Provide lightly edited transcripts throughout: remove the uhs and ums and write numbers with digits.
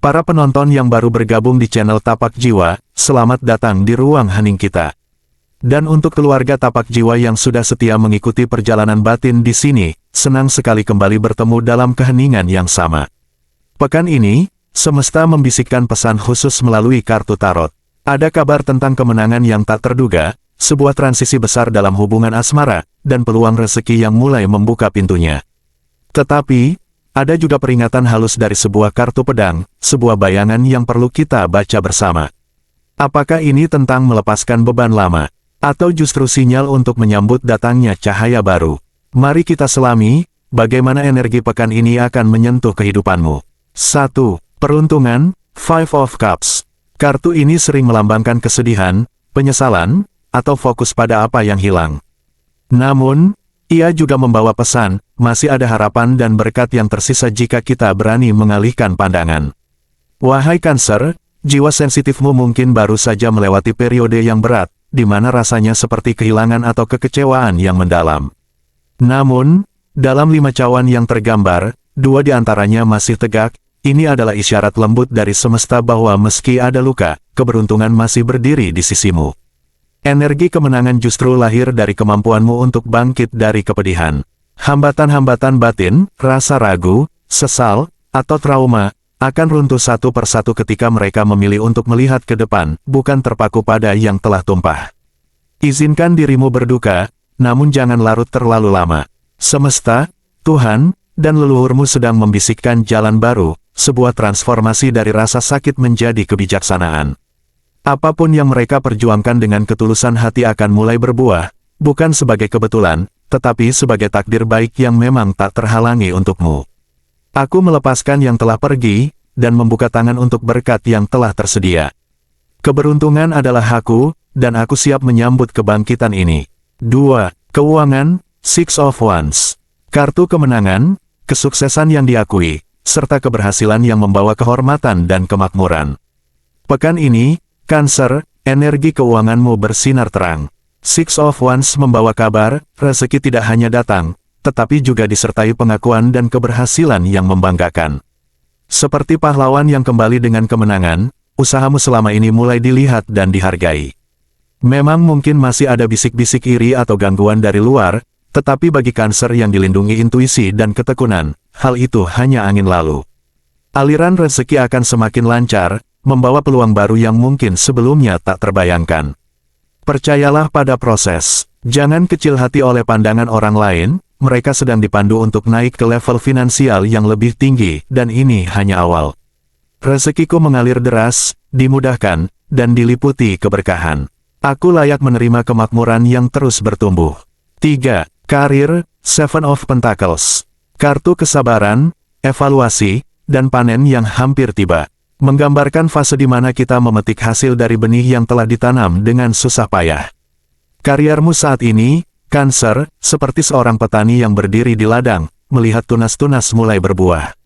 Para penonton yang baru bergabung di channel Tapak Jiwa, selamat datang di ruang hening kita. Dan untuk keluarga Tapak Jiwa yang sudah setia mengikuti perjalanan batin di sini, senang sekali kembali bertemu dalam keheningan yang sama. Pekan ini, semesta membisikkan pesan khusus melalui kartu tarot. Ada kabar tentang kemenangan yang tak terduga, sebuah transisi besar dalam hubungan asmara, dan peluang rezeki yang mulai membuka pintunya. Tetapi, ada juga peringatan halus dari sebuah kartu pedang, sebuah bayangan yang perlu kita baca bersama. Apakah ini tentang melepaskan beban lama, atau justru sinyal untuk menyambut datangnya cahaya baru? Mari kita selami, bagaimana energi pekan ini akan menyentuh kehidupanmu. 1. Peruntungan, Five of Cups. Kartu ini sering melambangkan kesedihan, penyesalan, atau fokus pada apa yang hilang. Namun, ia juga membawa pesan, masih ada harapan dan berkat yang tersisa jika kita berani mengalihkan pandangan. Wahai Cancer, jiwa sensitifmu mungkin baru saja melewati periode yang berat, di mana rasanya seperti kehilangan atau kekecewaan yang mendalam. Namun, dalam 5 cawan yang tergambar, 2 di antaranya masih tegak. Ini adalah isyarat lembut dari semesta bahwa meski ada luka, keberuntungan masih berdiri di sisimu. Energi kemenangan justru lahir dari kemampuanmu untuk bangkit dari kepedihan. Hambatan-hambatan batin, rasa ragu, sesal, atau trauma, akan runtuh satu persatu ketika mereka memilih untuk melihat ke depan, bukan terpaku pada yang telah tumpah. Izinkan dirimu berduka, namun jangan larut terlalu lama. Semesta, Tuhan, dan leluhurmu sedang membisikkan jalan baru, sebuah transformasi dari rasa sakit menjadi kebijaksanaan. Apapun yang mereka perjuangkan dengan ketulusan hati akan mulai berbuah, bukan sebagai kebetulan, tetapi sebagai takdir baik yang memang tak terhalangi untukmu. Aku melepaskan yang telah pergi, dan membuka tangan untuk berkat yang telah tersedia. Keberuntungan adalah hakku, dan aku siap menyambut kebangkitan ini. 2. Keuangan, Six of Wands. Kartu kemenangan, kesuksesan yang diakui, serta keberhasilan yang membawa kehormatan dan kemakmuran. Pekan ini, Cancer, energi keuanganmu bersinar terang. Six of Wands membawa kabar, rezeki tidak hanya datang, tetapi juga disertai pengakuan dan keberhasilan yang membanggakan. Seperti pahlawan yang kembali dengan kemenangan, usahamu selama ini mulai dilihat dan dihargai. Memang mungkin masih ada bisik-bisik iri atau gangguan dari luar, tetapi bagi Cancer yang dilindungi intuisi dan ketekunan, hal itu hanya angin lalu. Aliran rezeki akan semakin lancar, membawa peluang baru yang mungkin sebelumnya tak terbayangkan. Percayalah pada proses. Jangan kecil hati oleh pandangan orang lain, mereka sedang dipandu untuk naik ke level finansial yang lebih tinggi, dan ini hanya awal. Rezekiku mengalir deras, dimudahkan, dan diliputi keberkahan. Aku layak menerima kemakmuran yang terus bertumbuh. 3. Karir, Seven of Pentacles. Kartu kesabaran, evaluasi, dan panen yang hampir tiba. Menggambarkan fase di mana kita memetik hasil dari benih yang telah ditanam dengan susah payah. Kariermu saat ini, Cancer, seperti seorang petani yang berdiri di ladang, melihat tunas-tunas mulai berbuah.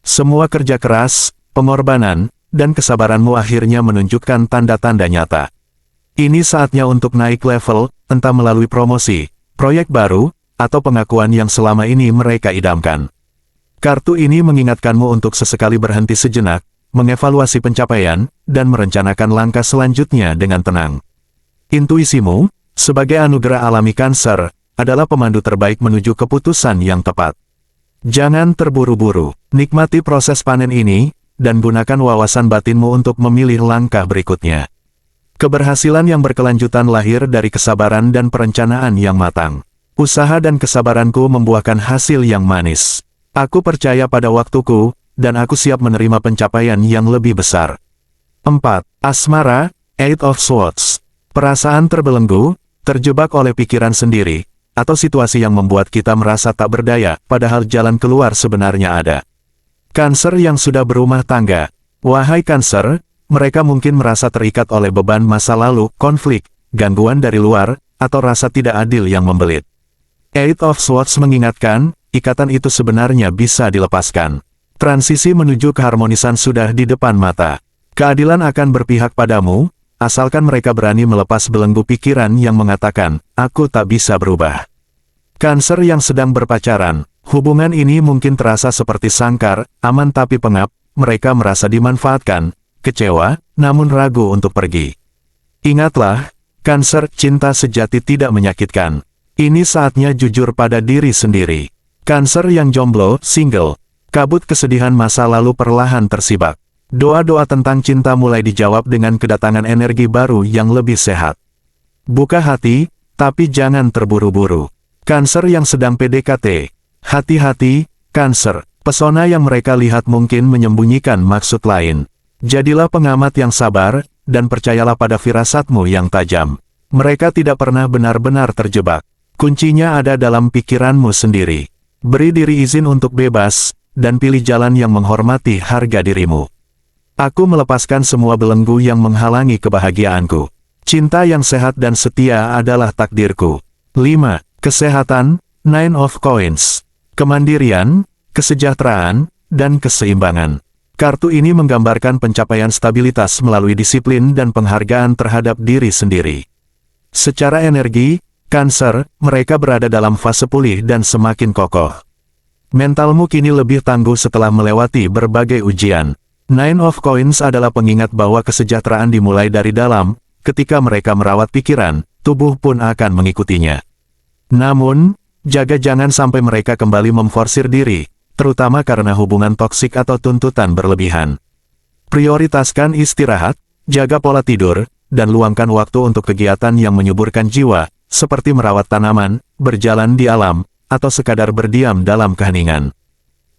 Semua kerja keras, pengorbanan, dan kesabaranmu akhirnya menunjukkan tanda-tanda nyata. Ini saatnya untuk naik level, entah melalui promosi, proyek baru, atau pengakuan yang selama ini mereka idamkan. Kartu ini mengingatkanmu untuk sesekali berhenti sejenak, mengevaluasi pencapaian, dan merencanakan langkah selanjutnya dengan tenang. Intuisimu, sebagai anugerah alami Cancer, adalah pemandu terbaik menuju keputusan yang tepat. Jangan terburu-buru, nikmati proses panen ini, dan gunakan wawasan batinmu untuk memilih langkah berikutnya. Keberhasilan yang berkelanjutan lahir dari kesabaran dan perencanaan yang matang. Usaha dan kesabaranku membuahkan hasil yang manis. Aku percaya pada waktuku, dan aku siap menerima pencapaian yang lebih besar. 4. Asmara, Eight of Swords. Perasaan terbelenggu, terjebak oleh pikiran sendiri, atau situasi yang membuat kita merasa tak berdaya, padahal jalan keluar sebenarnya ada. Cancer yang sudah berumah tangga. Wahai Cancer, mereka mungkin merasa terikat oleh beban masa lalu, konflik, gangguan dari luar, atau rasa tidak adil yang membelit. Eight of Swords mengingatkan, ikatan itu sebenarnya bisa dilepaskan. Transisi menuju keharmonisan sudah di depan mata. Keadilan akan berpihak padamu, asalkan mereka berani melepas belenggu pikiran yang mengatakan, aku tak bisa berubah. Cancer yang sedang berpacaran, hubungan ini mungkin terasa seperti sangkar, aman tapi pengap, mereka merasa dimanfaatkan, kecewa, namun ragu untuk pergi. Ingatlah, Cancer, cinta sejati tidak menyakitkan. Ini saatnya jujur pada diri sendiri. Cancer yang jomblo, single, kabut kesedihan masa lalu perlahan tersibak. Doa-doa tentang cinta mulai dijawab dengan kedatangan energi baru yang lebih sehat. Buka hati, tapi jangan terburu-buru. Cancer yang sedang PDKT. Hati-hati, Cancer. Pesona yang mereka lihat mungkin menyembunyikan maksud lain. Jadilah pengamat yang sabar, dan percayalah pada firasatmu yang tajam. Mereka tidak pernah benar-benar terjebak. Kuncinya ada dalam pikiranmu sendiri. Beri diri izin untuk bebas, dan pilih jalan yang menghormati harga dirimu. Aku melepaskan semua belenggu yang menghalangi kebahagiaanku. Cinta yang sehat dan setia adalah takdirku. 5. Kesehatan, Nine of Coins. Kemandirian, kesejahteraan, dan keseimbangan. Kartu ini menggambarkan pencapaian stabilitas melalui disiplin dan penghargaan terhadap diri sendiri. Secara energi, Cancer, mereka berada dalam fase pulih dan semakin kokoh. Mentalmu kini lebih tangguh setelah melewati berbagai ujian. Nine of Coins adalah pengingat bahwa kesejahteraan dimulai dari dalam, ketika mereka merawat pikiran, tubuh pun akan mengikutinya. Namun, jaga jangan sampai mereka kembali memforsir diri, terutama karena hubungan toksik atau tuntutan berlebihan. Prioritaskan istirahat, jaga pola tidur, dan luangkan waktu untuk kegiatan yang menyuburkan jiwa, seperti merawat tanaman, berjalan di alam, atau sekadar berdiam dalam keheningan.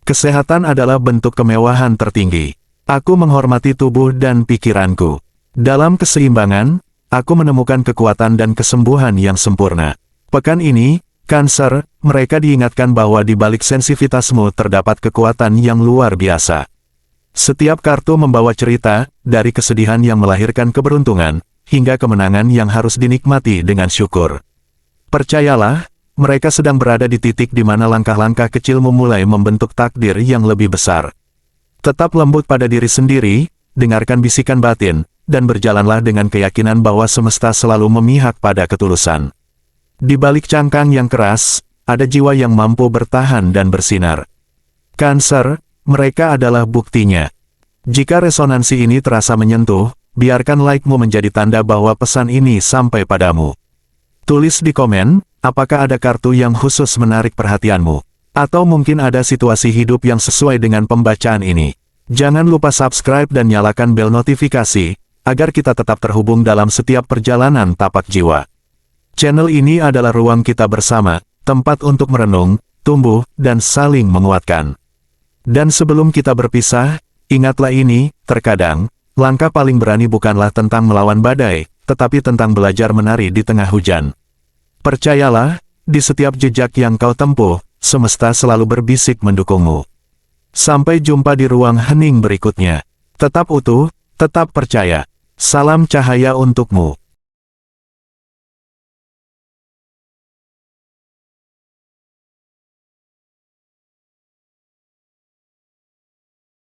Kesehatan adalah bentuk kemewahan tertinggi. Aku menghormati tubuh dan pikiranku. Dalam keseimbangan, aku menemukan kekuatan dan kesembuhan yang sempurna. Pekan ini, Cancer, mereka diingatkan bahwa di balik sensitivitasmu terdapat kekuatan yang luar biasa. Setiap kartu membawa cerita, dari kesedihan yang melahirkan keberuntungan, hingga kemenangan yang harus dinikmati dengan syukur. Percayalah, mereka sedang berada di titik di mana langkah-langkah kecilmu mulai membentuk takdir yang lebih besar. Tetap lembut pada diri sendiri, dengarkan bisikan batin, dan berjalanlah dengan keyakinan bahwa semesta selalu memihak pada ketulusan. Di balik cangkang yang keras, ada jiwa yang mampu bertahan dan bersinar. Cancer, mereka adalah buktinya. Jika resonansi ini terasa menyentuh, biarkan like-mu menjadi tanda bahwa pesan ini sampai padamu. Tulis di komen, apakah ada kartu yang khusus menarik perhatianmu? Atau mungkin ada situasi hidup yang sesuai dengan pembacaan ini. Jangan lupa subscribe dan nyalakan bel notifikasi, agar kita tetap terhubung dalam setiap perjalanan tapak jiwa. Channel ini adalah ruang kita bersama, tempat untuk merenung, tumbuh, dan saling menguatkan. Dan sebelum kita berpisah, ingatlah ini, terkadang, langkah paling berani bukanlah tentang melawan badai, tetapi tentang belajar menari di tengah hujan. Percayalah, di setiap jejak yang kau tempuh, semesta selalu berbisik mendukungmu. Sampai jumpa di ruang hening berikutnya. Tetap utuh, tetap percaya. Salam cahaya untukmu.